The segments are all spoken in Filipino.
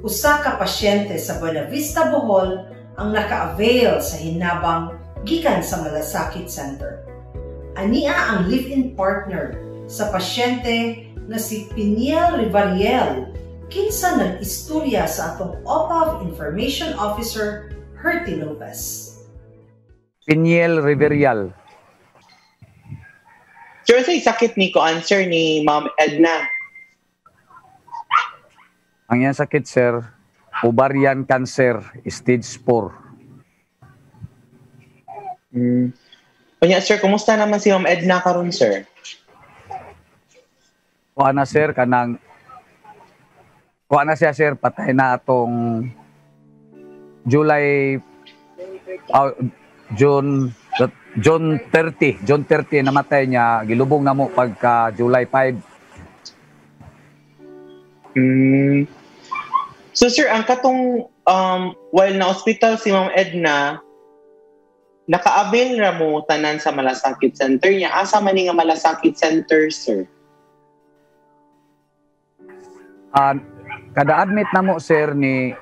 Usa ka pasyente sa Buena Vista, Bohol ang naka-avail sa hinabang gikan sa Malasakit Center. Ania ang live-in partner sa pasyente na si Piniel Rivariel, kinsa nag-istorya sa atong OPAV Information Officer Herty Lopez. Piniel Rivariel. Sir, sa sakit ni ko answer ni Ma'am Edna. Ang iyang sakit, sir, ovarian cancer, stage 4. Kanya, sir, kumusta naman si Ma'am Edna karon, sir? Kuha na, sir, kuha na siya, sir, patay na atong June 30 namatay niya, gilubong na mo pagka July 5. So sir, ang katong while na hospital si Ma'am Edna, naka-avail ra mo tanan sa Malasakit Center niya. Asa man nga Malasakit Center, sir? Kada admit na mo, sir, ni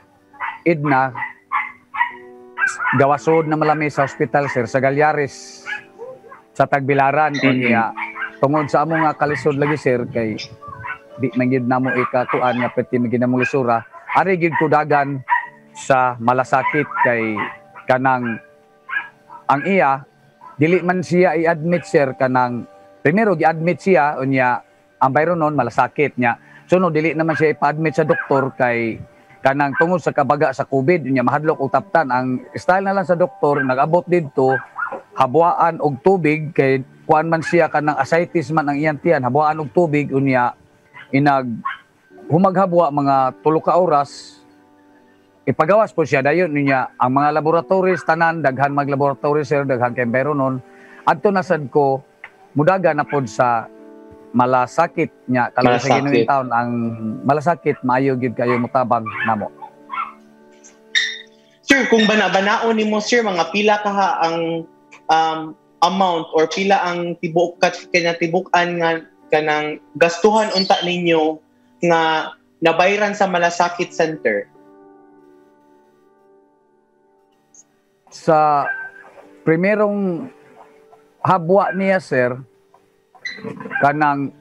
Edna, gawasod na malami sa hospital, sir, sa Galyares, sa Tagbilaran. Niya, tungod sa among kalisod lagi, sir, kay di magid na mo ikakuan nga pwede magid na mo lisura. Ari gid kudagan sa Malasakit kay kanang ang iya dili man siya i-admit, sir, kanang primero gi-admit siya unya ang bayro nun Malasakit niya. So no, dili naman siya ipa-admit sa doktor kay kanang tungod sa kabaga sa COVID niya mahadlok og taptan. Ang style na lang sa doktor nag-abot didto habwaan og tubig kay kuan man siya kanang ascites man ang iyang tiyan, habwaan og tubig unya inag humaghabwa mga 3 ka oras ipagawas po siya dayon niya ang mga laboratories tanan daghan mag laboratory, sir, daghan kay bayro nun adto na sad ko mudaga na pod sa Malasakit niya kalong sa ginuwing taon ang Malasakit maayo gid kayo mutabang namo. Sir, kung bana-banaon nimo, sir, mga pila ka ang amount or pila ang tibukan nga kanang gastuhan unta ninyo nga nabayran sa Malasakit Center? Sa primerong habwa niya, sir, kanang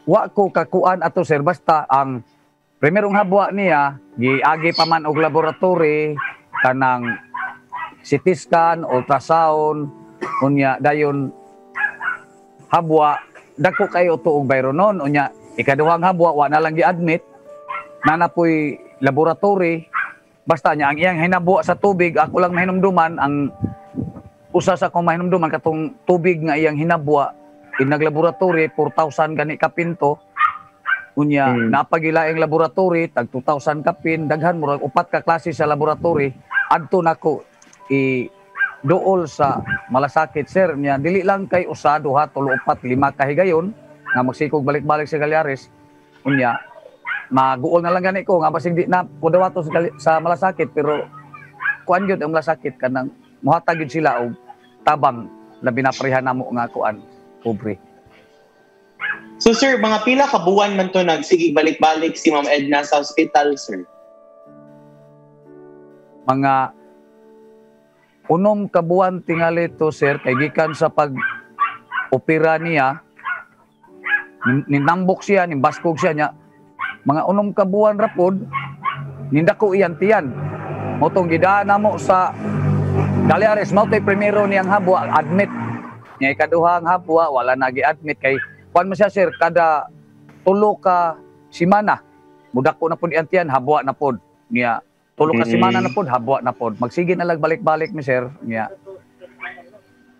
wa ko kakuan ato, sir, basta ang primerong habwa niya giagi pa man og laboratory kanang CT scan, ultrasound unya dayon habwa dako kayo tuog bayro nun unya ikaduhang habwa wa na lang gi-admit nanapoy laboratory basta niya ang iyang hinabwa sa tubig ako lang mahinumduman ang usa sa akong mahinumduman katong tubig nga iyang hinabwa naglaboratory 4,000 gani ka pinto unya napagilaing laboratory tag 2,000 ka pin daghan murag 4 ka klase sa laboratory adto nako dool sa Malasakit, sir, niya dili lang kay usa, 2, 3, 4, 5 kahigayon nga magsikog balik-balik sa Galyares unya maguol na lang gani ko nga basig di na pudawato sa Malasakit pero kuan gyud ang Malasakit kanang mohatag gyud sila og tabang labi na pareha namo nga kuan pobre. So sir, mga pila ka buwan man to nagsige balik-balik si Ma'am Edna sa hospital, sir? Mga 6 ka buwan tingali to, sir, kay gikan sa pag-opera niya ninambok siya, nimbaskog siya niya mga 6 ka buwan rapod nindako iyan tiyan motong gidaan namo sa Galyares mao tay primero niyang habwa admit niya ikaduhang habwa wala na gi-admit kay kuan mo siya, sir, kada 3 ka semana mudako na pud iyan tiyan habwa na pod niya 3 ka semana na pod habwa na pod magsige na lang balik-balik mi, sir, niya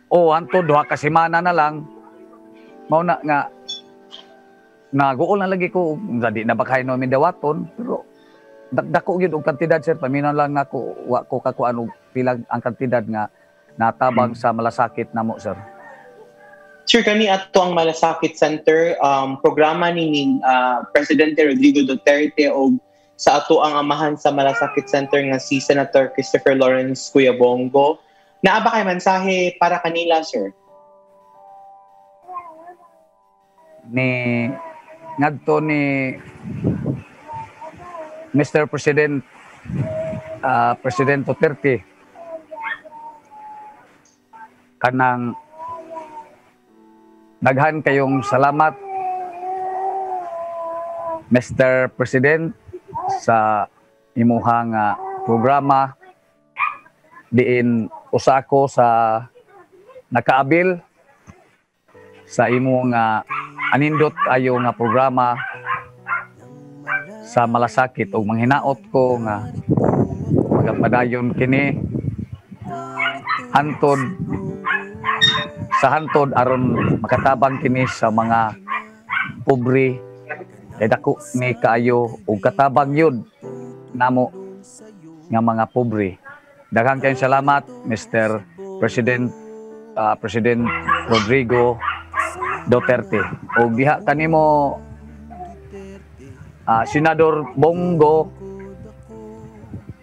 anto 2 ka semana na lang mao na nga naguol na lagi ko di na bakay no mi dawaton pero dako gyud og kantidad, sir, paminaw lang nako wa ko kakuan og pila ang kantidad nga natabang sa Malasakit namo, sir. Sir, kani ato ang Malasakit Center programa ni Presidente Rodrigo Duterte og sa ato ang amahan sa Malasakit Center nga si Senator Christopher Lawrence Cuyabongo. Naa ba kay mensahe para kanila, sir? Ni ngadto ni Mr. President, President Duterte, kanang daghan kayong salamat, Mr. President, sa imuhang programa diin usa ko sa nakaabil sa imong anindot ayo nga programa sa malasakit ug manghinaot ko nga magapadayon kini hantod aron makatabang kini sa mga pobre kay dako ni kaayo ug katabang yun namo nga mga pobre. Daghang kayong salamat, Mr. President President Rodrigo Duterte. Ug diha kanimo Senador Bongo,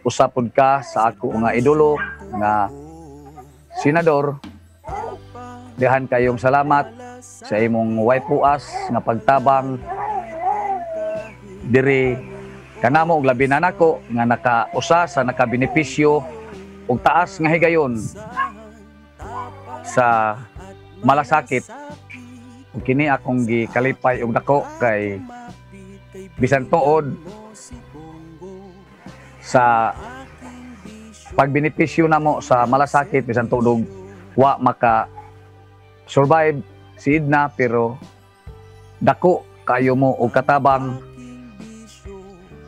usapod ka sa ako nga idolo nga senador. Dihan kayong salamat sa imong way puas nga pagtabang diri kanamo ug labi na nako nga nakausa sa nakabenepisyo ug taas nga higayon sa malasakit. Ug kini akong gikalipay og dako kay bisan tuod sa pagbenepisyo namo sa malasakit, bisan tuod wa maka survive si Edna, pero dako kayo mo og katabang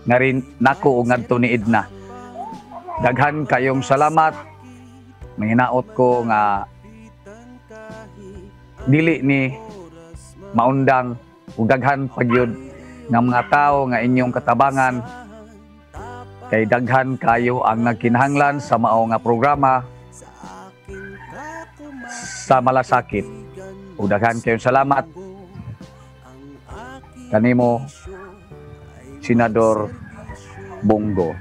nga rin nako og ngadto ni Edna. Daghan kayong salamat. Manghinaot ko nga dili ni maundang ug daghan pagyud nga mga tao nga inyong katabangan kay daghan kayo ang nagkinahanglan sa mao nga programa sa malasakit. Ug daghan kayong salamat kanimo Senador Bongo.